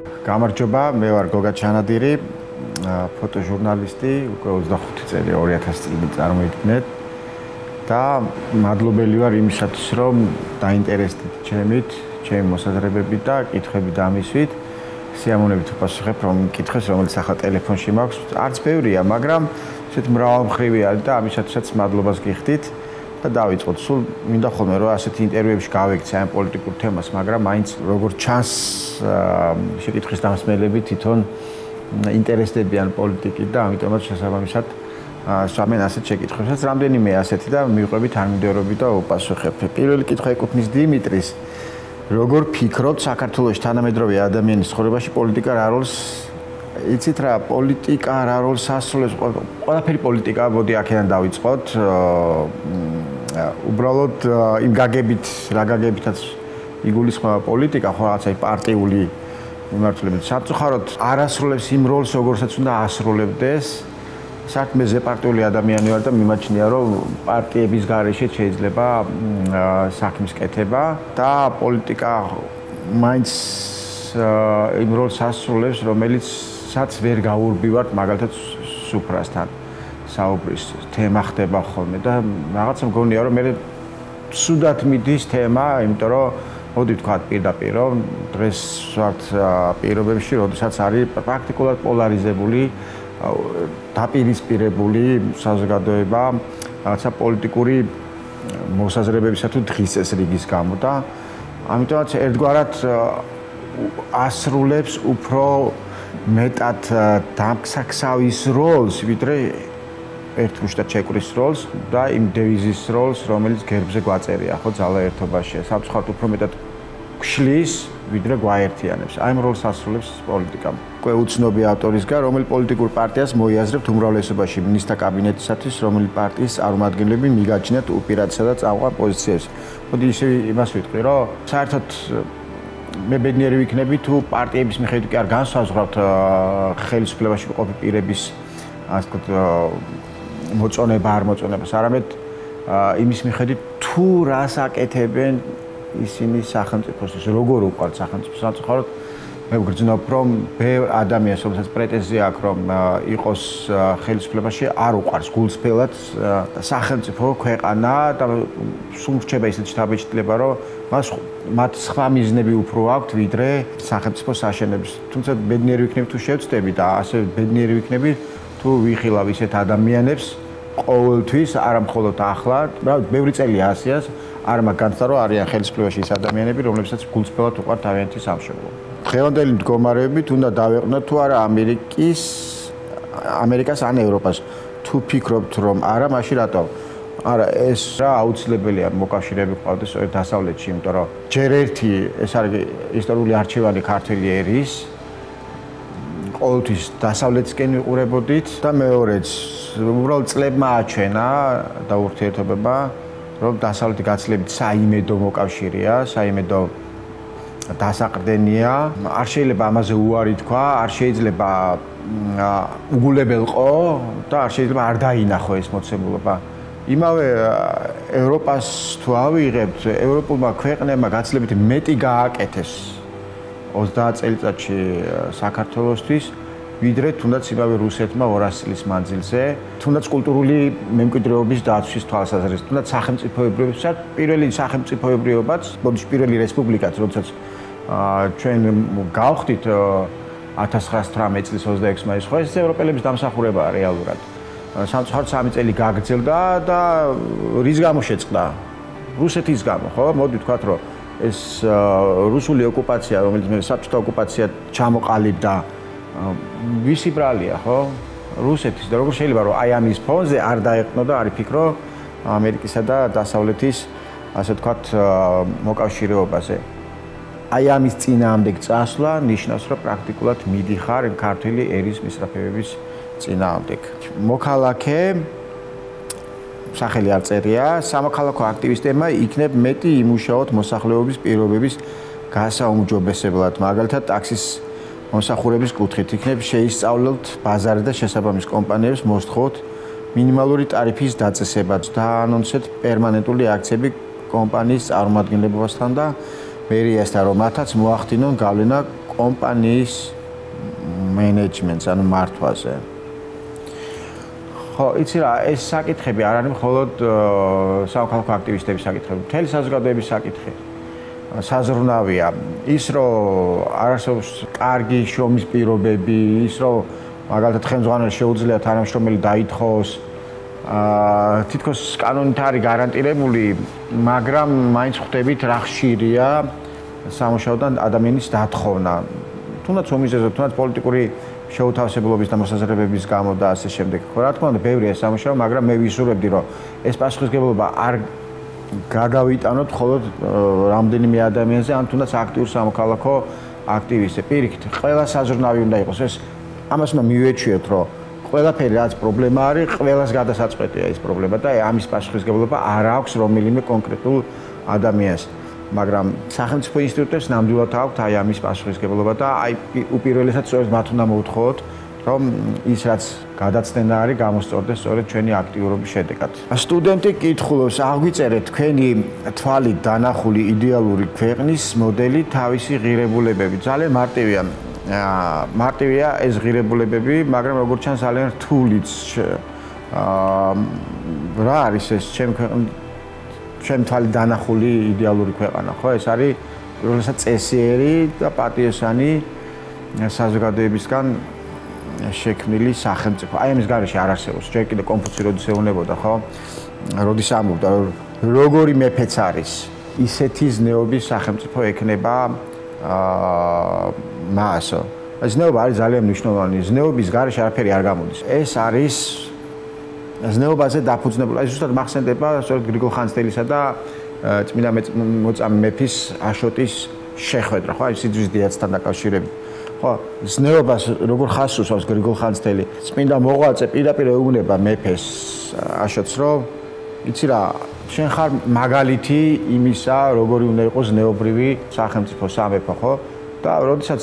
გამარჯობა, მე ვარ გოგა ჩანადირი, ფოტოჟურნალისტი, უკვე 25 წელი 2000 წლიდან წარმოიდგინეთ და მადლობელი ვარ იმისათვის, რომ დაინტერესდით ჩემი მოსაზრებებით და კითხვები დამისვით. სიამოვნებით ვპასუხებ რომ კითხვებს, რომელიც ახლა ტელეფონში მაქვს, არც ბევრია, მაგრამ ესეთ მრავალმხრივი არის და ამისათვისაც მადლობას გიხდით. და დავიწყოთ. სულ მინდა ხოლმე რომ ასეთი ინტერვიუებში გავექცე ამ პოლიტიკურ თემას, მაგრამ მაინც როგორც ჩანს შეკითხვის დამსმელები თვითონ ინტერესდებიან პოლიტიკით და ამიტომაც შესაბამისად სვამენ ასეთ შეკითხვებსაც. რამდენიმე ასეთი და მივყვებით არმიდერობით და უპასუხებ. პირველი კითხვა ეკუთვნის დიმიტრის. როგორ ფიქრობთ საქართველოს თანამედროვე ადამიანის ცხოვრებაში პოლიტიკა რა როლს იცით რა პოლიტიკა რა როლს ასრულებს ყველაფერი პოლიტიკა მოდი აქედან დავიწყოთ უბრალოდ იმ გაგებით რა გაგებითაც იგულისხმება პოლიტიკა ხო რაღაცა პარტიული მიმართულებით სამწუხაროდ არ ასრულებს იმ როლს როგორცაც უნდა ასრულებდეს საერთოდ მე ზეპარტიული ადამიანი ვარ და მიმაჩნია რომ პარტიების გარეშე შეიძლება საქმის კეთება და პოლიტიკა მაინც იმ როლს ასრულებს რომელიც სადაც ვერ გაურბივართ მაგალითად სუფრასთან საუბრის თემა ხდება ხოლმე და რაღაცა მგონია რომ მე სუდად მიდის თემა, იმიტომ რომ მოდი ვთქვათ პირდაპირ რომ დღეს ვართ პირობებში, როდესაც არის პრაქტიკულად პოლარიზებული, დაპირისპირებული საზოგადოება რაღაცა პოლიტიკური მოსაზრებებისა თუ დღის წესრიგის გამო და ამიტომაც ერთგვარად ასრულებს უფრო მეტად დამქსაქსავის როლს, ვიდრე ერთგუშტად ჩეკრის როლს და იმ დევიზის როლს, რომელიც გერბზე გვაწერია, ხო, ძალა ერთობაში. სამწუხაროდ უფრო მეტად გშლის, ვიდრე გვაერთიანებს. აი ამ როლს ასრულებს პოლიტიკა. უკვე უცნობი ავტორისგან, რომელი პოლიტიკურ პარტიას მოიაზრებთ უმრავლესობაში მინისტრთა კაბინეტისათვის, რომელი პარტიის წარმომადგენლები მიგაჩნიათ უპირატესად და წამყვან პოზიციებს. მოდი ისე იმას ვიტყვი, რომ საერთოდ მე ბედნიერი ვიქნები თუ პარტიების მიხედვით კი არ განსაზღვრავთ ხელისუფლებაში მყოფი პირების ასე ვთქვათ მოწონება არ მოწონებას, არამედ იმის მიხედვით თუ რას აკეთებენ ისინი სახელმწიფოსთვის, როგორ უყვართ სახელმწიფოს. სამწუხაროდ მე ვგრძნობ რომ ბევრ ადამიანს, რომელსაც პრეტენზია აქვს რომ იყოს ხელისუფლებაში, არ უყვარს გულწრფელად სახელმწიფო ქვეყანა და სულ რჩება ისეთი შთაბეჭდილება, რომ მათ სხვა მიზნები უფრო აქვთ, ვიდრე სახელმწიფოს აშენებს. თუმცა ბედნიერი ვიქნები თუ შევწდები და ასე ბედნიერი ვიქნები თუ ვიხილავ ისეთ ადამიანებს ყოველთვის, არა მხოლოდ ახლა, ბევრი წელია ასეას, არ მაგ განცდა რომ არიან ხელისუფლებაში ის ადამიანები, რომლებსაც გულწრფელად უყვართ თავიანთი სამშობლო. დღევანდელი მდგომარეობით უნდა დავეყვნოთ თუ არა ამერიკას ან ევროპას. თუ ფიქრობთ რომ არა, მაშინ რატო? არა, ეს რა აუცილებელია მოკავშირეები ყავდეს დასავლეთში, იმიტომ რომ ჯერ ერთი ეს არის ისტორიული არჩევანი ქართველი ერის ყოველთვის დასავლეთისკენ ვიყურებოდით და მეორეც უბრალოდ წლებმა აჩვენა და ურთიერთობება რომ დასავლეთი გაცილებით საიმედო მოკავშირეა, საიმედო დასაყრდენია, არ შეიძლება ამაზე უარი თქვა, არ შეიძლება უგულებელყო და არ შეიძლება არ დაინახო ეს მოცემულობა. იმავე ევროპას თუ ავიღებთ, ევროპულმა ქვეყნებმა გაცილებით მეტი გააკეთეს 30 წელიწადში საქართველოსთვის, ვიდრე თუნდაც იმავე რუსეთმა 200 წლის მანძილზე, თუნდაც კულტურული მემკვიდრეობის დაცვის თვალსაზრისით, თუნდაც სახელმწიფოებრიობებსაც, პირველი სახელმწიფოებრიობაც, ბოდიში პირველი რესპუბლიკაც, როდესაც ჩვენ გავხდით 1918 წლის 26 მაისს, ხო ეს ევროპელების დამსახურებაა რეალურად. სამწუხაროდ 3 წელი გაგრძელდა და რის გამო შეწყდა? რუსეთის გამო, ხო? მოდი ვთქვათ, რომ ეს რუსული ოკუპაცია, რომელიც მე საბჭოთა ოკუპაცია ჩამოყალიბდა, ვისი ბრალია, ხო? რუსეთის და როგორ შეიძლება რომ აი ამის ფონზე არ დაეყნო და არ იფიქრო ამერიკისა და დასავლეთის, ასე ვთქვათ, მოკავშირეობაზე. აი ამის წინააღმდეგ წასვლა ნიშნავს, რომ პრაქტიკულად მიდიხარ ქართული ერის მისწრაფებების წინააღმდეგ. მოქალაქე სახელი არ წერია, სამოქალაქო აქტივისტებმა იქნებ მეტი იმუშაოთ მოსახლეობის პირობების გასაუმჯობესებლად, მაგალითად ტაქსის მომსახურების კუთხით იქნებ შეისწავლოთ ბაზარი და შესაბამის კომპანიებს მოსთხოვთ მინიმალური ტარიფის დაწესებაც და ანონსეთ პერმანენტული აქციები კომპანიის წარმომადგენლებასთან და მერიასთან, რომ მათაც მოახდინონ გავლენა კომპანიის მენეჯმენტს, ანუ მართვაზე. ხო, იცი რა, ეს საკითხები არ არის მხოლოდ სამოქალაქო აქტივისტების საკითხები, მთელი საზოგადოების საკითხი. საზრუნავია ის, რომ არ არსებობს კარგი შრომის პირობები, ის, რომ მაგალითად ხელმძღვანელს შეუძლია თანამშრომელი დაითხოვოს, თითქოს კანონით არის გარანტირებული, მაგრამ მაინც ხვდებით რა ხშირია სამუშაოდან ადამიანის დათხოვნა. თუნდაც უმიზეზოდ, თუნდაც პოლიტიკური შეუთავსებლობის და მოსაზრებების გამო და ასე შემდეგ. ხო, რა თქმა უნდა, ბევრია სამუშაო, მაგრამ მე ვისურვებდი, რომ ეს პასუხისმგებლობა არ გადავიტანოთ მხოლოდ რამდენიმე ადამიანზე, ან თუნდაც აქტიურ სამოქალაქო აქტივისტზე. პირიქით, ყველა საზრუნავი უნდა იყოს. ეს ამას უნდა მივეჩვიოთ, რომ ყველაფერი რაც პრობლემა არის, ყველას გადასაწყვეტია ეს პრობლემა და ამის პასუხისმგებლობა არ აქვს რომელიმე კონკრეტულ ადამიანს. მაგრამ სახელმწიფო ინსტიტუტებს ნამდვილად აქვთ აი ამის პასუხისმგებლობა და აი უპირველესად სწორედ მათ უნდა მოუთხოვოთ, რომ ის რაც გადაცდენა არის, გამოსწორდეს სწორედ ჩვენი აქტიურობის შედეგად. სტუდენტი კითხულობს, აღვიწერეთ თქვენი თვალით დანახული იდეალური ქვეყნის მოდელი თავისი ღირებულებები. ძალიან მარტივია. მარტივია ეს ღირებულებები, მაგრამ როგორც ჩანს ძალიან რთულიც. რა არის ეს ჩემ თვალით დანახული იდეალური ქვეყანა, ხო? ეს არის უბრალოდ წესიერი და პატიოსანი საზოგადოებისგან შექმნილი სახელმწიფო. აი ამის გარეშე არ არსებობს. ჯერ კიდევ კონფუცი როდის ეუბნებოდა, ხო? როდის ამბობდა, როგორი მეფეც არის, ისეთი ზნეობის სახელმწიფო ექნება მასო. ზნეობა არის ძალიან მნიშვნელოვანი. ზნეობის გარეშე არაფერი არ გამოდის. ეს არის ზნეობაზე დაფუძნებული. აი ზუსტად მახსენდება სწორედ გრიგოლ ხანძთელისა და წმინდა მოწამე მეფის აშოტის შეხვედრა, ხო? აი სიძვის დიაცთან დაკავშირებით. ხო, ზნეობას როგორ ხაზს უსვამს გრიგოლ ხანძთელი. წმინდა მოღვაწე პირდაპირ ეუბნება მეფეს აშოტს, რომ იცი რა, შენ ხარ მაგალითი იმისა, როგორი უნდა იყოს ზნეობრივი სახელმწიფო სამეფო, ხო? და როდესაც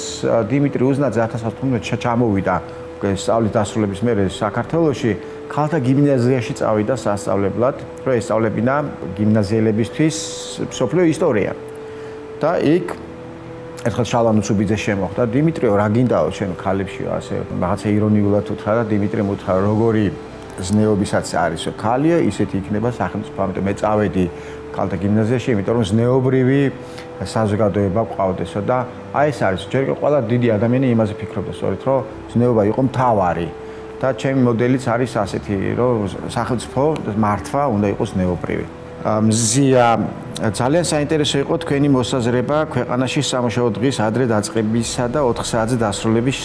დიმიტრი უზნაძე 1915 ჩამოვიდა სწავლის დასრულების მერე საქართველოში, ქალთა გიმნაზიაში წავიდა სასწავლებლად, რომ ესწავლებინა გიმნაზიელებისთვის მსოფლიო ისტორია. და იქ ერთხელ შალვა ნუცუბიძე შემოხვდა, დიმიტრიო, რა გინდაო შენ ქალებშიო, ასე რაღაცა ირონიულად უთხრა და დიმიტრიმ უთხრა, როგორი ზნეობისაც არის ქალია, ისეთი იქნება სახელმწიფო. ამიტომ მე წავედი ქალთა გიმნაზიაში, იმიტომ რომ ზნეობრივი საზოგადოება გვყავდესო და აი ეს არის ჯერ ყველა დიდი ადამიანი იმაზე ფიქრობდა, სწორედ რომ ზნეობა იყო მთავარი. და ჩემი მოდელიც არის ასეთი, რომ სახელმწიფო მართვა უნდა იყოს ზნეობრივი. მზია, ძალიან საინტერესო იყო თქვენი მოსაზრება ქვეყანაში სამუშაო დღის ადრე დაწყებისა და 4 საათზე დასრულების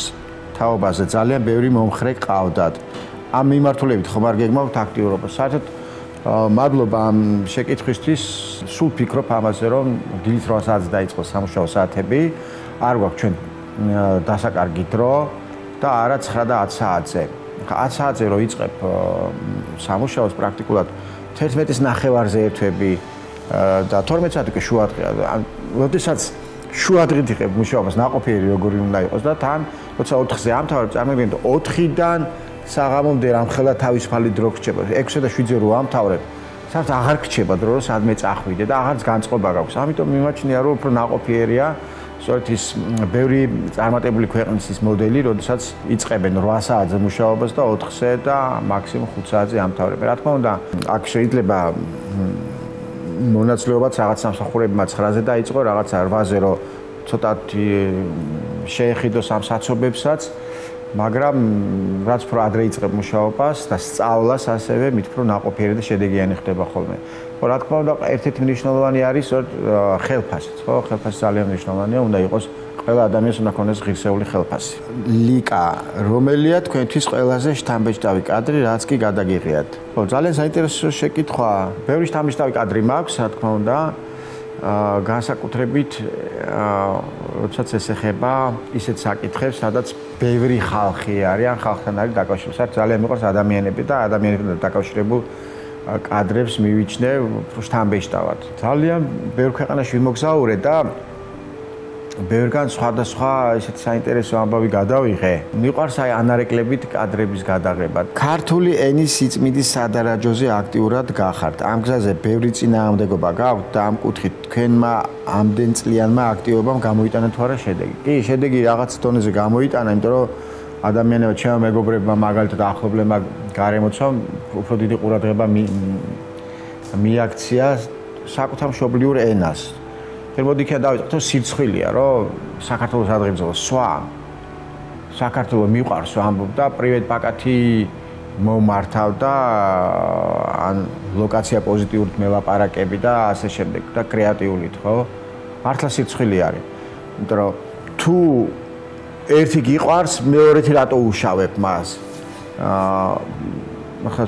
თაობაზე. ძალიან ბევრი მომხრე ყავდათ. ამ მიმართულებით ხომ არ გეგმავთ აქტიურობა? საერთოდ მადლობა ამ შეკითხვისთვის. სულ ფიქრობ ამაზე, რომ დილით 8 საათზე დაიწყოს სამუშაო საათები, არ გვაქვს ჩვენ დასაკარგი დრო და არა 9 და 10 საათზე. 10 საათზე რო იწყებ სამუშაოს პრაქტიკულად 11-ის ნახევარზე ერთვები და 12 საათი უკვე შუადღეა. როდესაც შუადღით იყებ მუშაობას, ნაყოფიერი როგორი უნდა იყოს და თან როცა 4-ზე ამთავრებ, წარმოგიდგენთ 4-დან საღამომდე რამხელა თავისუფალი დრო გრჩება. 6-ზე და 7-ზე რო ამთავრებ, საერთოდ აღარ გრჩება დრო, რომ სადმე წახვიდე და აღარც განწყობა გაქვს. ამიტომ მიმაჩნია, რომ უფრო ნაყოფიერია სწორედ ის ბევრი წარმატებული ქვეყნის ის მოდელი, როდესაც იწყებენ 8 საათზე მუშაობას და 4-ზე და მაქსიმუმ 5 საათზე ამთავრებენ. რა თქმა უნდა, აქ შეიძლება მონაცვლეობაც რაღაც სამსახურებმა 9-ზე დაიწყო, რაღაც 8-ზე რომ ცოტათი შეეხიდოს ამ საცობებსაც, მაგრამ რაც უფრო ადრე იწყებ მუშაობას და სწავლას ასევე მით უფრო ნაყოფიერი და შედეგიანი ხდება ხოლმე. ხო, რა თქმა უნდა, ერთ-ერთი მნიშვნელოვანი არის ხელფასიც, ხო? ხელფასი ძალიან მნიშვნელოვანია, უნდა იყოს ყველა ადამიანს უნდა ქონდეს ღირსეული ხელფასი. ლიკა, რომელია თქვენთვის ყველაზე შთამბეჭდავი კადრი, რაც კი გადაგიღიათ? ხო, ძალიან საინტერესო შეკითხვა. ბევრი შთამბეჭდავი კადრი მაქვს, რა თქმა უნდა. განსაკუთრებით როდესაც ეს ეხება ისეთ საკითხებს, სადაც ბევრი ხალხი არის, ან ხალხთან არის დაკავშირებული. საერთოდ ძალიან მიყვარს ადამიანები და ადამიანებთან დაკავშირებულ კადრებს მივიჩნევ შთამბეჭდავად. ძალიან ბევრ ქვეყანაში ვიმოგზაურე და ბევრგან სხვადასხვა ესეთი საინტერესო ამბავი გადავიღე. მიყვარს აი ანარეკლებით კადრების გადაღება. ქართული ენის სიწმინდის სადარაჯოზე აქტიურად გახართ. ამ გზაზე ბევრი წინააღმდეგობა გაქვთ და ამ კუთხით თქვენმა ამდენწლიანმა აქტივობამ გამოიტანა თუ არა შედეგი? კი, შედეგი რაღაც დონეზე გამოიტანა, იმიტომ რომ ადამიანებმა, ჩემმა მეგობრებმა, მაგალითად ახლობლებმა გარემოცვა უფრო დიდი ყურადღება მიაქცია საკუთარ მშობლიურ ენას. მოდი იქა დავიწყოთ, რომ სირცხვილია, რომ საქართველოს ადგილზე სვა საქართველოს მიყვარს ამბობდა, პრივატ პაკეთი მომართავდა, ან ლოკაცია პოზიტიურად მელაპარაკები და ასე შემდეგ და კრეატიულით, ხო? მართლა სირცხვილი არის. იმიტომ რომ თუ ერთი გიყვარს, მეორეთი რატო უშავებ მას? ახლა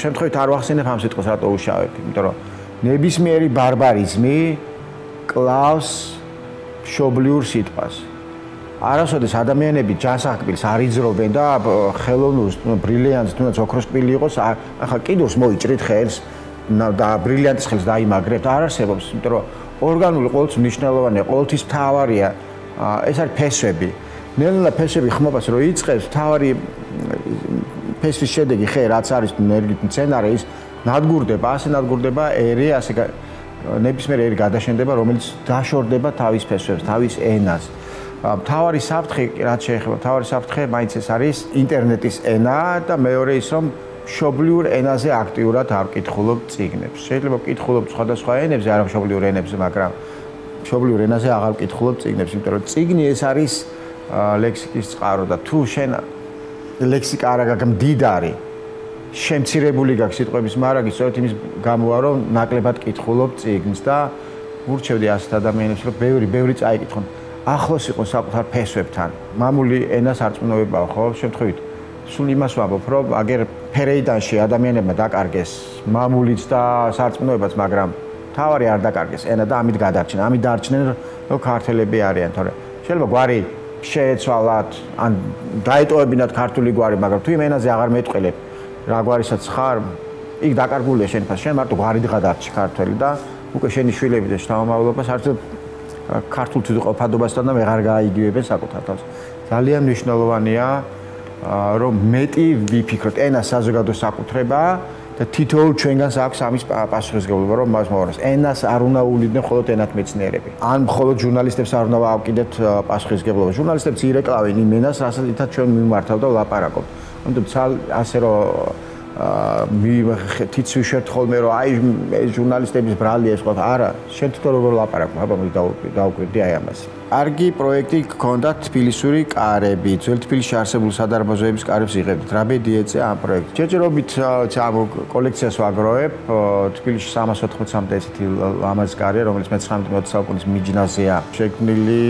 შემთხვევით არ ვახსენებ ამ სიტყვას რატო უშავებ, იმიტომ რომ ნებისმიერი ბარბარიზმი კლავს მშობლიურ სიტყვას. არასოდეს ადამიანები ჯანსაღკბილს არ იძრობენ და ხელოვნურს, ბრილიანტს, თუნდაც ოქროს კბილი იყოს, ახლა კიდურს მოიჭრით ხელს და ბრილიანტის ხელს დაიმაგრებთ, არ არსებობს, იმიტომ რომ ორგანული ყოველთვის მნიშვნელოვანია, ყოველთვის მთავარია, ეს არის ფესვები. ნელ-ნელა ფესვები ხმობას რო იწყებს, მთავარი ფესვის შედეგი ხე რაც არის ენერგიით მცენარე, ის ნადგურდება, ასე ნადგურდება ერი, ასე ნებისმიერ ერი გადაშენდება, რომელიც დაშორდება თავის ფესვებს, თავის ენას. მთავარი საფრთხე, რაც შეეხება, მთავარი საფრთხე მაინც ეს არის ინტერნეტის ენა და მეორე ის, რომ მშობლიურ ენაზე აქტიურად არ ვკითხულობ წიგნებს. შეიძლება ვკითხულობ სხვადასხვა ენებზე, არა მშობლიურ ენებზე, მაგრამ მშობლიურ ენაზე აღარ ვკითხულობ წიგნებს, იმიტომ რომ წიგნი ეს არის ლექსიკის წყარო და თუ შენ ლექსიკა არ აქვს მდიდარი შემცირებული გაქვს სიტყვების მარაგი, სწორედ იმის გამოა, რომ ნაკლებად კითხულობ წიგნს და ურჩევდი ასეთ ადამიანებს, რომ ბევრი წაიკითხონ. ახლოს იყოს საკუთარ ფესვებთან. მამული ენას არწმუნოებაა, ხო? შემთხვევით სულ იმას ვამბობ, რომ აგერ ფერეიდანში ადამიანებმა დაკარგეს მამულიც და სარწმუნოებაც, მაგრამ თავარი არ დაკარგეს ენა და ამით გადარჩნენ. ამით დარჩნენ, რომ ქართველები არიან, თორე შეიძლება გვარი შეეცვალათ, ან დაეტოვებინათ ქართული გვარი, მაგრამ თუ იმ ენაზე აღარ მეტყველებ, რა გვარისაც ხარ, იქ დაკარგულია შენ ფას, შენ მარტო გვარი გადარჩი ქართველი და უკვე შენი შვილები და შთამომავლობას არც ქართულ თვითმყოფადობასთან და ვეღარ გააიგივებენ საკუთარ თავს. ძალიან მნიშვნელოვანია, რომ მეტი ვიფიქროთ, ენა საზოგადო საკუთრებაა და თითოეულ ჩვენგანს აქვს ამის პასუხისმგებლობა, რომ მას მოვაროს. ენას არ უნდა უვლიდნენ მხოლოდ ენათმეცნიერები. ან მხოლოდ ჟურნალისტებს არ უნდა ავკიდეთ პასუხისმგებლობა. ჟურნალისტებს ირეკლავენ იმ ენას, რასაც ჩვენ მიმართავ და ვლაპარაკობთ. ამიტომ ასე რომ თიცვი შევთ ხოლმე რომ აი ეს ჟურნალისტების ბრალია ეს ყოთ არა შენ თვითონ როგორ ლაპარაკობ აბა მე დავუკვირდი აი ამას კარგი პროექტი გქონდა თბილისური კარები ძველ თბილისში არსებულ სადარბაზოების კარებს იღებდით რა ბედი ეწე ამ პროექტს ჯერჯერობით ამ კოლექციას ვაგროვებ თბილისში 380-მდე ესეთი ლამაზი კარია რომელიც მე-19 საუკუნის მიჯნაზეა შექმნილი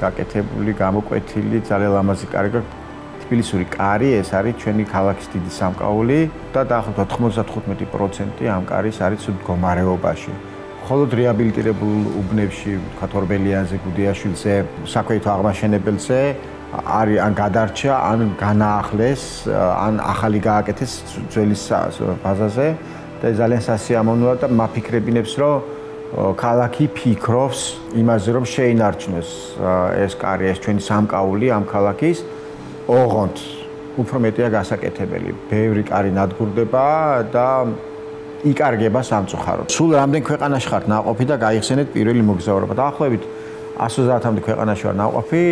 გაკეთებული გამოკვეთილი ძალიან ლამაზი კარი გაქვს თბილისური კარი ეს არის ჩვენი ქალაქის დიდი სამკაული და დაახლოებით 95% ამ კარის არის მდგომარეობაში. მხოლოდ რეაბილიტირებულ უბნებში, ვთქვათ, ორბელიანზე, გუდიაშვილზე, საქვეითო აღმაშენებელზე არის ან გადარჩა, ან განაახლეს, ან ახალი გააკეთეს ძველი ბაზაზე და ძალიან სასიამოვნოა და მაფიქრებინებს, რომ ქალაქი ფიქრობს იმაზე, რომ შეინარჩუნოს ეს კარი, ეს ჩვენი სამკაული ამ ქალაქის ოღონდ უფრო მეტია გასაკეთებელი. ბევრი კარი ნადგურდება და იკარგება სამწუხაროდ. სულ რამდენ ქვეყანაში ხართ ნაყოფი და გაიხსენეთ პირველი მოგზაურობა. დაახლოებით 130-მდე ქვეყანაში ვარ ნაყოფი,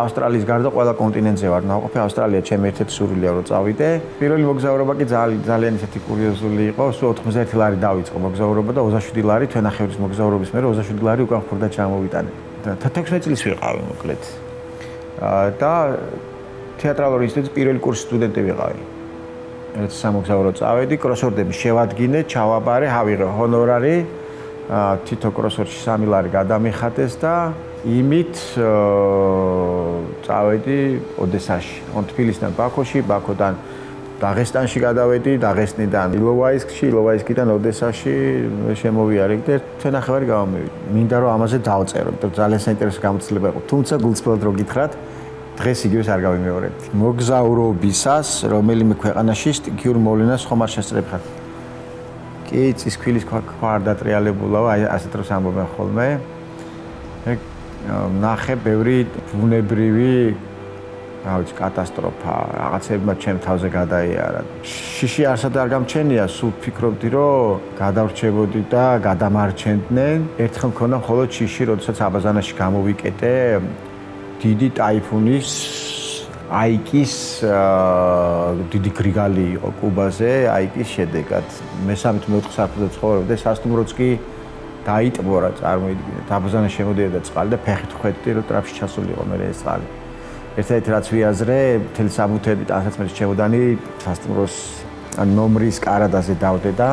ავსტრალიის გარდა ყველა კონტინენტზე ვარ ნაყოფი. ავსტრალია ჩემი ერთ-ერთი სურვილია რომ წავიდე. პირველი მოგზაურობა კი ძალიან ისეთი კურიოზული იყო. სულ 91 ლარი დავიწყო მოგზაურობა და 27 ლარი თვენახევრის მოგზაურობის მერე 27 ლარი უკვე ხურდა ჩამოვიტანე. და 16 წლის ვიყავი მოკლედ. და თეატრალური ინსტიტუტის პირველი კურსის სტუდენტი ვიყავი. ერთ სამოგზაურო წავედი, კროსვორდები შევადგინე, ჩავაბარე, ავიღე ჰონორარი, თითო კროსვორდში 3 ლარი გადამიხადეს და იმით წავედი ოდესაში. თბილისიდან ბაქოში, ბაქოდან დაღესტანში გადავედი, დაღესტნიდან ილოვაისკში, ილოვაისკიდან ოდესაში შემოვიარე და თვენახევარი გავამივიდი. მინდა რომ ამაზე დავწერო, იმიტომ ძალიან საინტერესო გამოცდილება იყო. თუმცა გულწრფელად რო გითხრათ დღეს იგივეს არ გავიმეორებთ. მოგზაურობისას რომელიმე ქვეყანაში სტიქიურ მოვლენას ხომ არ შესწრებხარ? კი, წისქვილის ქვა არ დატრიალებულაო, აი ასეთ დროს ამბობენ ხოლმე. ნახე ბევრი ბუნებრივი კატასტროფა, რაღაცებმა ჩემ თავზე გადაიარა. შიში არსად არ გამჩენია, სულ ფიქრობდი, რომ გადავრჩებოდი და გადამარჩენდნენ. ერთხელ მქონდა მხოლოდ შიში, როდესაც აბაზანაში გამოვიკეტე დიდი ტაიფუნის აიკის დიდი გრიგალი იყო კუბაზე, აიკის შედეგად. მე-14 საფუძვე ცხოვრობდი, სასტუმროც კი დაიტბორა, წარმოიდგინეთ. აბაზანა შემოდიოდა წყალი და ფეხით ხვედდი, რომ ტრაფში ჩასულიყო მე ეს წყალი. ერთ-ერთი რაც ვიაზრე, მთელი საბუთები ტანსაცმლის ჩემოდანი სასტუმროს ნომრის კარადაზე დავდე და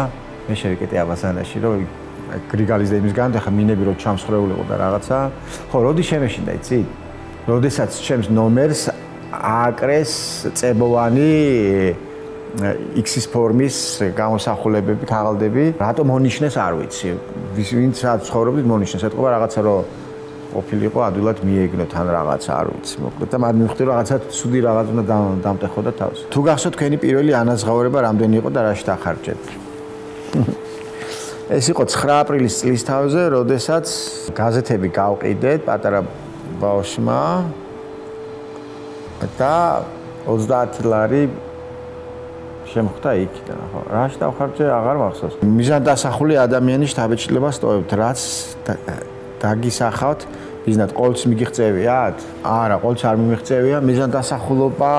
მე შევიკეტე აბაზანაში, რომ გრიგალის და იმის გამო, ახლა მინები რომ ჩამსხვრეულიყო და რაღაცა. ხო, როდი შემეშინდა, იცი? როდესაც ჩემს ნომერს ააკრეს წებოვანი X-ის ფორმის გამოსახულებები, ქაღალდები, რატომ მონიშნეს არ ვიცი. ვინც ცხოვრობდით მონიშნეს, ეთქობა რაღაცა რომ ყოფილიყო ადვილად მიეგნო თან რაღაცა არ ვიცი. მოკლედ და მან მივხვდი რაღაცა ცუდი რაღაც უნდა დამტეხო და თავს. თუ გახსოვთ თქვენი პირველი ანაზღაურება რამდენი იყო და რაში დახარჯეთ? ეს იყო 9 აპრილის წლისთავზე, როდესაც გაზეთები გავყიდეთ პატარა ბავშვმა და 30 ლარი შემხვდა იქიდან, ხო. რაში დავხარჯე, აღარ მახსოვს. მიზანდასახული ადამიანის შთაბეჭდილებას ტოვებთ, რაც დაგისახავთ, მიზნად ყოველთვის მიგიღწევიათ? არა, ყოველთვის არ მიმიღწევია. მიზანდასახულობა,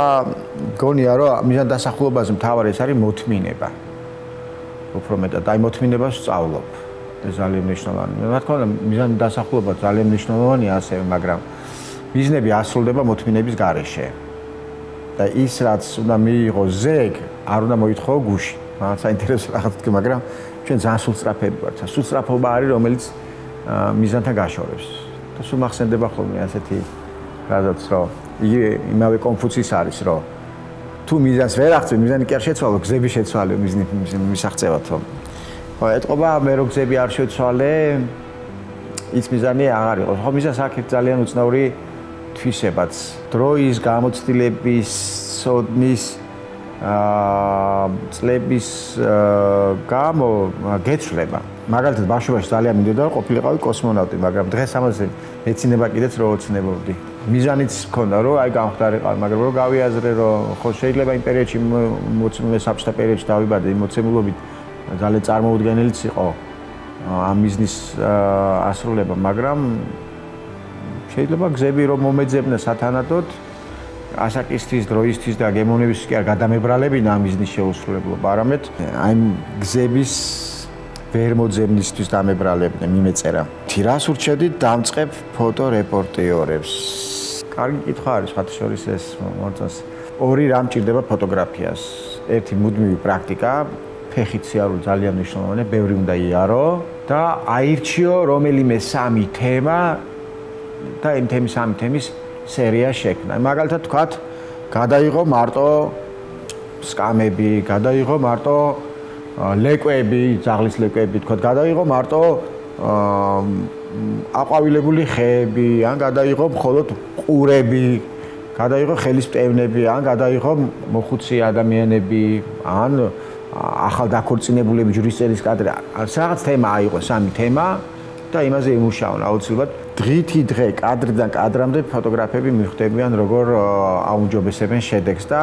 გონია რომ მიზანდასახულობაზე მთავარი ეს არის მოთმინება. უფრო მეტად, აი მოთმინებას ვსწავლობ. ეს ძალიან მნიშვნელოვანია. რა თქმა უნდა, მიზანდასახულობა ძალიან მნიშვნელოვანია ასევე, მაგრამ მიზნები ასრულდება მოთმინების გარეშე. და ის რაც უნდა მიიღო ზეგ, არ უნდა მოითხოვო გუში. მან საინტერესო რაღაც თქვი, მაგრამ ჩვენ ძალიან სულსწრაფები ვართ. სულსწრაფობა არის, რომელიც მიზანთან გაშორებს. და სულ მახსენდება ხოლმე ასეთი რაზეც რომ იგი იმავე კონფუცის არის, რომ თუ მიზანს ვერ აღწევ, მიზანი კი არ შეცვალო, გზები შეცვალე მისაღწევათო. ხო, ეთყობა მე რო გზები არ შეცვალე, ის მიზანი აღარ იყო. ხო, მიზანს აქეთ ძალიან უცნაური თვისებაც, დროის გამოცდილების, სოდნის წლების გამო გეცვლება. მაგალითად, ბავშვობაში ძალიან მინდოდა რომ ყოფილიყავი კოსმონავტი, მაგრამ დღეს ამაზე მეცინება კიდეც რო ოცნებობდი. მიზანიც მქონდა რომ აი გამختارიყავი, მაგრამ რო გავიაზრე რომ ხო შეიძლება იმ პერიოდში საბჭოთა პერიოდში დავიბადე, იმ მოცემულობით ძალიან წარმოუდგენელიც იყო ამ მიზნის ასრულება, მაგრამ შეიძლება გზები რომ მომეძებნა სათანადოდ ასაკისთვის, დროისთვის და გემოვნებისთვის კი არ გადამებრალებინა ამ მიზნის შეუსრულებლობა, არამედ აი გზების ვერ მოძებნისთვის დამებრალებდნენ მიმეწერა. რას ურჩევდით დამწყებ ფოტორეპორტიორებს? კარგი კითხვა არის, ხათაშორის ეს მოწონს. ორი რამ ჭირდება ფოტოგრაფიას. ერთი მუდმივი პრაქტიკა, ფეხით სიარული ძალიან მნიშვნელოვანია, ბევრი უნდა იარო და აირჩიო რომელიმე სამი თემა და იმ სამი თემის სერია შექმნა. მაგალითად თქვათ, გადაიღო მარტო სკამები, გადაიღო მარტო ლეკვები, ძაღლის ლეკვები, თქვათ, გადაიღო მარტო აყვავილებული ხეები, ან გადაიღო მხოლოდ ყურები, გადაიღო ხელის მტევნები, ან გადაიღო მოხუცი ადამიანები, ან ახალ დაქორწინებულები ჯვრისწერის კადრი. რაღაც თემა აიღო, სამი თემა და იმაზე იმუშაონ აუცილებლად. დღითი დღე კადრიდან კადრამდე ფოტოგრაფები მიხვდებიან როგორ აუმჯობესებენ შედეგს და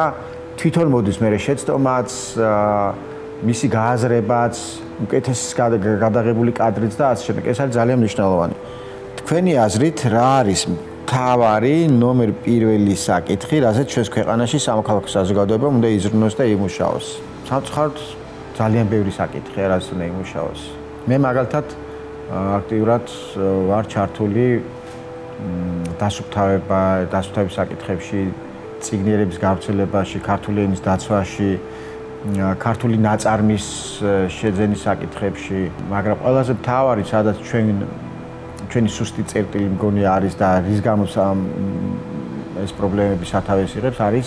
თვითონ მოდის მე შეცდომაც, მისი გააზრებაც, უკეთესი გადაღებული კადრიც და ასე შემდეგ. ეს არის ძალიან მნიშვნელოვანი. თქვენი აზრით რა არის მთავარი ნომერ პირველი საკითხი, რაზეც ჩვენს ქვეყანაში სამოქალაქო საზოგადოება უნდა იზრუნოს და იმუშაოს? სამწუხაროდ ძალიან ბევრი საკითხი არის უნდა იმუშაოს. მე მაგალითად აქტიურად ვარ ჩართული დასუფთავების საკითხებში, წიგნიერების გავრცელებაში, ქართული ენის დაცვაში, ქართული ნაწარმის შეძენის საკითხებში, მაგრამ ყველაზე მთავარი, სადაც ჩვენი სუსტი წერტილი მგონი არის და რის გამოც ეს პრობლემები სათავეს იღებს, არის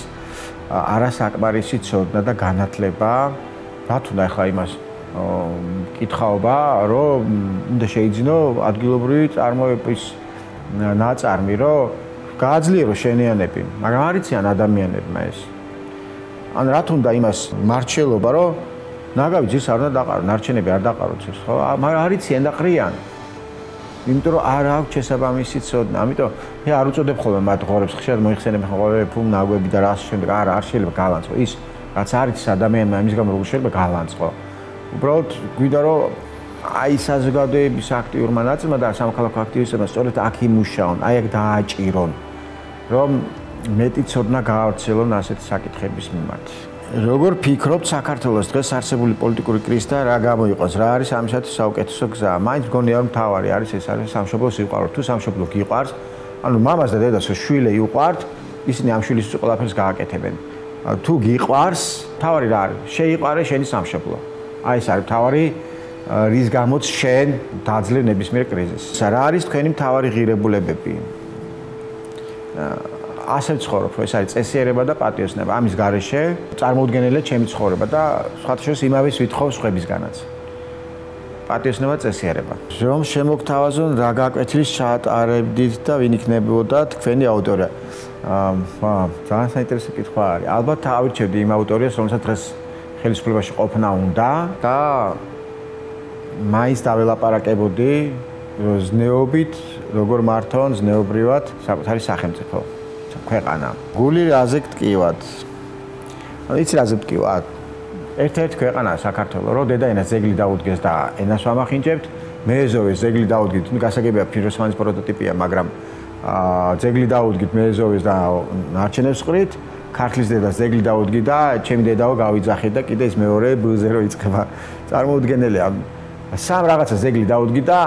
არასაკმარისი ცოდნა და განათლება. რა თუნდა ახლა იმას კითხაობა, რომ უნდა შეიძინო ადგილობრივი წარმოების ნაწარმი, რომ გააძლიერო შენიანები, მაგრამ არ იციან ადამიანებმა ეს. ან რა თუნდა იმას მარჩელობა, რომ ნაგავი ძირს არ უნდა დაყარო, ნარჩენები არ დაყარო ძირს, ხო? მაგრამ არ იციან და ყრიან. იმიტომ რომ არ აქვს შესაბამისი ცოდნა. ამიტომ მე არ უწოდებ ხოლმე მათ ღორებს, ხშირად მოიხსენებ ხოლმე ფულ ნაგვები და რას შემდეგ არ შეიძლება გალანწყო. ის რაც არის ადამიანმა იმის გამო როგორ შეიძლება გალანწყო. უბრალოდ გვიდა რომ აი საზოგადოების აქტიურმა ნაწილმა და სამოქალაქო აქტივისტებმა სწორედ აქ იმუშაონ, აი აქ დააჭირონ, რომ მეტი ცოდნა გაავრცელონ ასეთი საკითხების მიმართ. როგორ ფიქრობთ საქართველოს დღეს არსებული პოლიტიკური კრიზის და რა გამოიყოს? რა არის ამისათვის საუკეთესო გზა? მაინც მგონია რომ თავარი არის ეს არის სამშობლოს სიყვარული. თუ სამშობლო გიყვარს, ანუ მამას და დედას შვილე იყვართ, ისინი ამ შვილისთვის ყველაფერს გააკეთებენ. თუ გიყვარს, თავარი რა არის? შეიყვარე შენი სამშობლო. აი ეს არის თავარი, რის გამოც შენ დაძლე ნებისმიერ კრიზისს. რა არის თქვენი მთავარი ღირებულებები? ასე ვცხოვრობ, ეს არის წესიერება და პატიოსნება. ამის გარეშე წარმოუდგენელია ჩემი ცხოვრება და სხვათა შორის იმავის ვითხოვს ხვებისგანაც. პატიოსნება, წესიერება. რომ შემოგთავაზონ რა გაკვეთილის ჩაატარებდით და ვინ იქნებოდა თქვენი აუდიტორია? ძალიან საინტერესო კითხვა არის. ალბათ ავირჩევდი იმ აუდიტორიას, რომელსაც დღეს ხელისუფლებაში ყოფნა უნდა და მაინც დაველაპარაკებოდი ზნეობით, როგორ მართონ ზნეობრივად საკუთარი სახელმწიფო. ქვეყანა. გული რაზე გტკივათ? იცი რაზე გტკივათ? ერთ-ერთი ქვეყანაა საქართველო, რომ დედაენას ძეგლი დაუდგეს და ენას ვამახინჯებთ, მეეზოვის ძეგლი დაუდგით, ну გასაგებია ფიროსმანის პროტოტიპია, მაგრამ ძეგლი დაუდგით მეეზოვის და ნარჩენებს ყრით, ქართლის დედას ძეგლი დაუდგით და ჩემი დედაო გავიძახეთ და კიდე ის მეორე ბ-ზე რო იწყება. წარმოუდგენელია. სამ რაღაცა ძეგლი დაუდგით და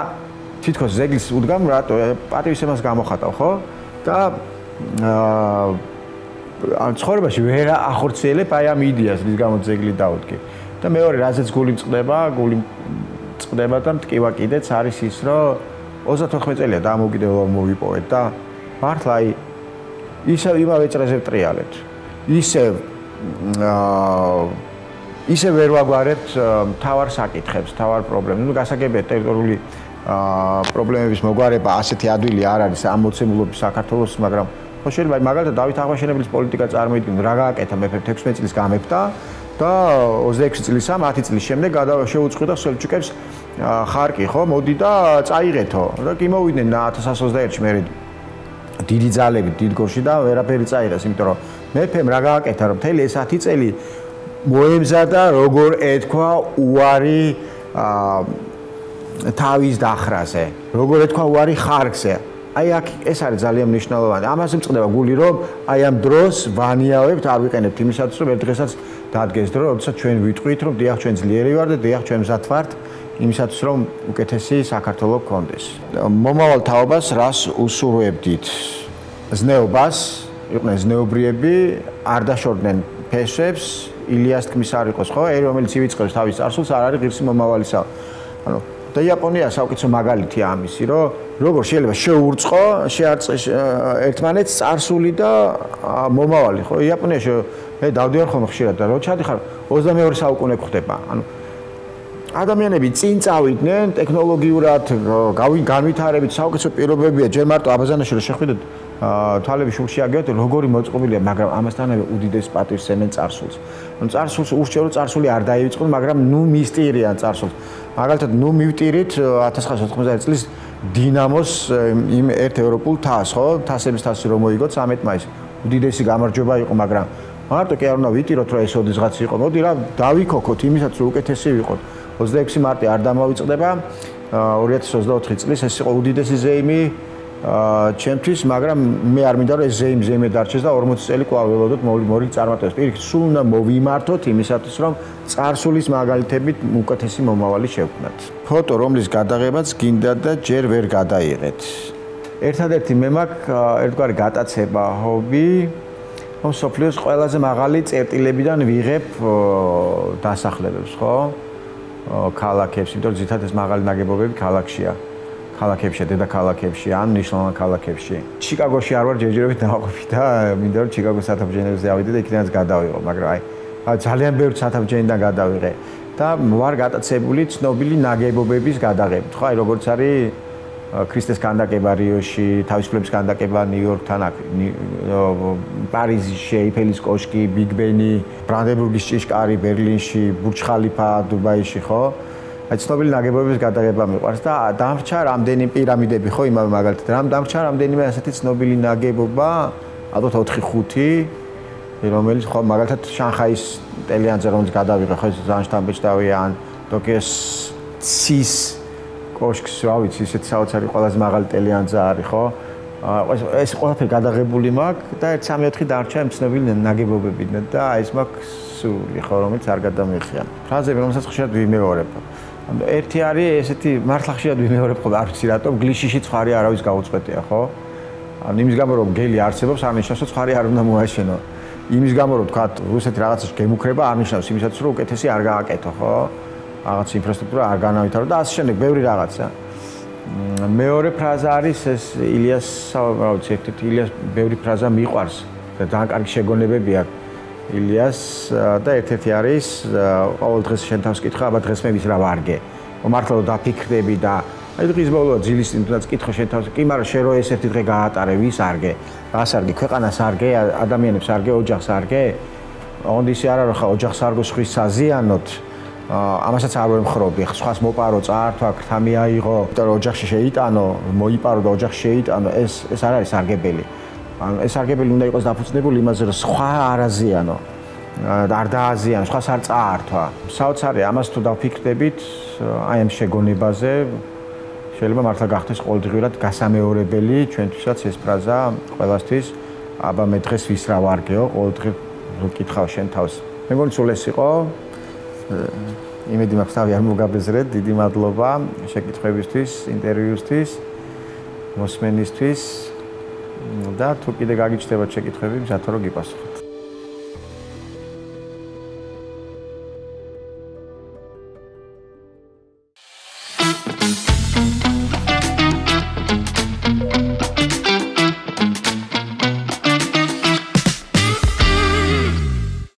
თითქოს ძეგლის უდგამ რატო პატივისცემას გამოხატავ, ხო? და ცხოვრებაში ვერ ახორციელებ აი ამ იდეას, რის გამოც ძეგლი დაუდგე. და მეორე რაზეც გული წყდება და მტკივა კიდეც არის ის, რომ 34 წელია დამოუკიდებლობა მოვიპოვეთ და მართლა აი ისევ იმავე წრეზე ვტრიალებთ. ისევ ვერ ვაგვარებთ მთავარ საკითხებს, მთავარ პრობლემებს. ნუ გასაგებია ტერიტორიული პრობლემების მოგვარება ასეთი ადვილი არ არის ამ მოცემულობის საქართველოს, მაგრამ ხო შეიძლება მაგალითად დავით აღმაშენებლის პოლიტიკა წარმოიდგინოთ, რა გააკეთა მეფე 16 წლის გამეფდა და 26 წლისა 10 წლის შემდეგ შეუწყვეტა სელჩუკებს ხარკი, ხო, მოდი და წაიღეთო. და კი მოვიდნენ 1121-ში მე დიდი ძალებით დიდგორში და ვერაფერი წაიღეს, იმიტომ რომ მეფემ რა გააკეთა, რომ მთელი ეს 10 წელი მოემზადა როგორ ეთქვა უარი თავის დახრაზე, როგორ ეთქვა უარი ხარკზე. აი აქ ეს არის ძალიან მნიშვნელოვანი. ამაზე მწყდება გული, რომ აი ამ დროს ვანიავებთ, არ ვიყენებთ იმისათვის, რომ ერთ დღესაც დადგეს დრო, როდესაც ჩვენ ვიტყვით, რომ დიახ ჩვენ ძლიერი ვართ და დიახ ჩვენ მზად ვართ იმისათვის, რომ უკეთესი საქართველო გქონდეს. მომავალ თაობას რას უსურვებდით? ზნეობას, იყვნენ ზნეობრიები, არ დაშორდნენ ფესვებს, ილიას თქმის არ იყოს, ხო? რომელიც ივიწყებს თავის წარსულს, არ არის ღირსი მომავალისა. ანუ და იაპონია საუკეთესო მაგალითია ამისი, რომ როგორ შეიძლება შეურწყო ერთმანეთს წარსული და მომავალი, ხო? იაპონიაში მე დავდივარ ხოლმე ხშირად და რო ჩადიხარ 22 საუკუნე გვხდება. ანუ ადამიანები წინ წავიდნენ ტექნოლოგიურად, განვითარებით, საუკეთესო პირობებია, ჯერ მარტო აბაზანაში რო შეხვიდეთ, თვალები შულში აგებთ, როგორი მოწყობილია, მაგრამ ამასთანავე უდიდეს პატივს სცემენ წარსულს. ანუ წარსულს ურჩევ, მაგრამ არ დაივიწყოთ, მაგრამ ნუ მისტირიან წარსულს. მაგალითად, ნუ მივტირით 1990 წლის დინამოს იმ ერთ ევროპულ თასს, ხო? თასების თასი რომ მოიგოთ 13 მაისს. უდიდესი გამარჯვება იყო, მაგრამ მარტო კი არ უნდა ვიტიროთ, რომ ეს ოდესღაც იყო. მოდი რა დავიქოქოთ იმისაც, რომ უკეთესი ვიყოთ. 26 მარტი არ დამოვიწყდება 2024 წლის, ეს იყო უდიდესი ზეიმი ჩემთვის, მაგრამ მე არ მინდა რომ ეს ზეიმე დარჩეს და 40 წელი კვლავ ველოდოთ მორიგ წარმატებას. პირიქით, სულ უნდა მოვიმართოთ იმისათვის, რომ წარსულის მაგალითებით უკეთესი მომავალი შევქმნათ. ფოტო, რომლის გადაღებაც გინდა და ჯერ ვერ გადაიღეთ. ერთადერთი მე მაქვს ერთგვარი გატაცება, ჰობი, რომ სოფლიოს ყველაზე მაღალი წერტილებიდან ვიღებ დასახლებებს, ხო? ქალაქებში, იმიტომ რომ ძირითადად ეს მაღალი ნაგებობები ქალაქშია. ქალაქებში, დედაქალაქებში, ან მნიშვნელოვან ქალაქებში. ჩიკაგოში არ ვარ ჯერჯერობით დავაყოფი და მინდა რომ ჩიკაგოს სათავჯენებზე ავიდე და იქიდანაც გადავიღო, მაგრამ აი ძალიან ბევრ სათავჯენიდან გადავიღე და ვარ გატაცებული ცნობილი ნაგებობების გადაღებით. ხო, აი როგორც არის ქრისტეს კანდაკება რიოში, თავისუფლების კანდაკება ნიუ-იორკთან, პარიზში, ეიფელის კოშკი, ბიგ ბენი, ბრანდენბურგის ჭიშკარი, ბერლინში, ბურჯ ხალიფა, დუბაიში, ხო? აი ცნობილი ნაგებობების გადაღება მიყვარს და დამრჩა რამდენი პირამიდები ხო იმავე მაგალითად დამრჩა რამდენიმე ასეთი ცნობილი ნაგებობა ალბათ 4-5 რომელიც ხო მაგალითად შანხაის ტელეანზე რომელიც გადავიღე ხო ზანშტამბეჭდავი ან ტოკიოს ცის კოშკს რა ვიცი ისეთ საოცარი ყველაზე მაღალი ტელეანზე არის ხო ეს ყველაფერი გადაღებული მაქვს და 1-3-4 დარჩა იმ ცნობილი ნაგებობები და ეს მაქვს სული ხო რომელიც არ გადამიხია ფრაზები რომელსაც ხშირად ვიმეორებ ანუ ერთი არის ესეთი მართლა ხშირად ვიმეორებ ხო არ ვიცი რატომ გლიშიში ცხარი არავის გაუწყვეტია ხო ანუ იმის გამო რომ გელი არსებობს არ ნიშნავს რომ ცხარი არ უნდა მოაშენო იმის გამო რომ თქვა რუსეთი რაღაცას გემუქრება არ ნიშნავს იმისაც რომ უკეთესი არ გააკეთო ხო რაღაც ინფრასტრუქტურა არ განავითარო და ასე შემდეგ ბევრი რაღაცა მეორე ფრაზა არის ეს ილიას რა ვიცი ერთ-ერთი ილიას ბევრი ფრაზა მიყვარს და ძალიან კარგი შეგონებები აქვს ილიას და ერთ-ერთი არის ყოველ დღეს შენ თავს კითხა აბა დღეს მე ვის რა ვარგე მართლა რომ დაფიქრდები და აი დღის ბოლოა ძილის თუნდაც კითხო შენ თავს კი მაგრამ შენ რო ეს ერთი დღე გაატარე ვის არგე რას არგე ქვეყანას არგე ადამიანებს არგე ოჯახს არგე ოღონდ ისე არა რომ ხა ოჯახს არგო სხვის საზიანოთ ამასაც არ ვემხრობი სხვას მოპარო წაართვა ქრთა მიაიღო იმიტომ რომ ოჯახში შეიტანო მოიპარო და ოჯახში შეიტანო ეს არ არის სარგებელი ანუ ეს სარგებელი უნდა იყოს დაფუძნებული იმაზე რომ სხვა არ აზიანო და არ დააზიანო სხვას არ წაართვა საოცარი ამას თუ დავფიქრდებით აი ამ შეგონებაზე შეიძლება მართლა გახდეს ყოველდღიურად გასამეორებელი ჩვენთვისაც ეს ფრაზა ყველასთვის აბა მე დღეს ვის რა ვარგეო ყოველდღე ვკითხავ შენ თავს მე მგონი სულ ეს იყო იმედი მაქვს თავი არ მოგაბეზრეთ დიდი მადლობა შეკითხვებისთვის ინტერვიუსთვის მოსმენისთვის და თუ კიდე გაგიჩნდებათ შეკითხვები მზადო რომ გიპასუხოთ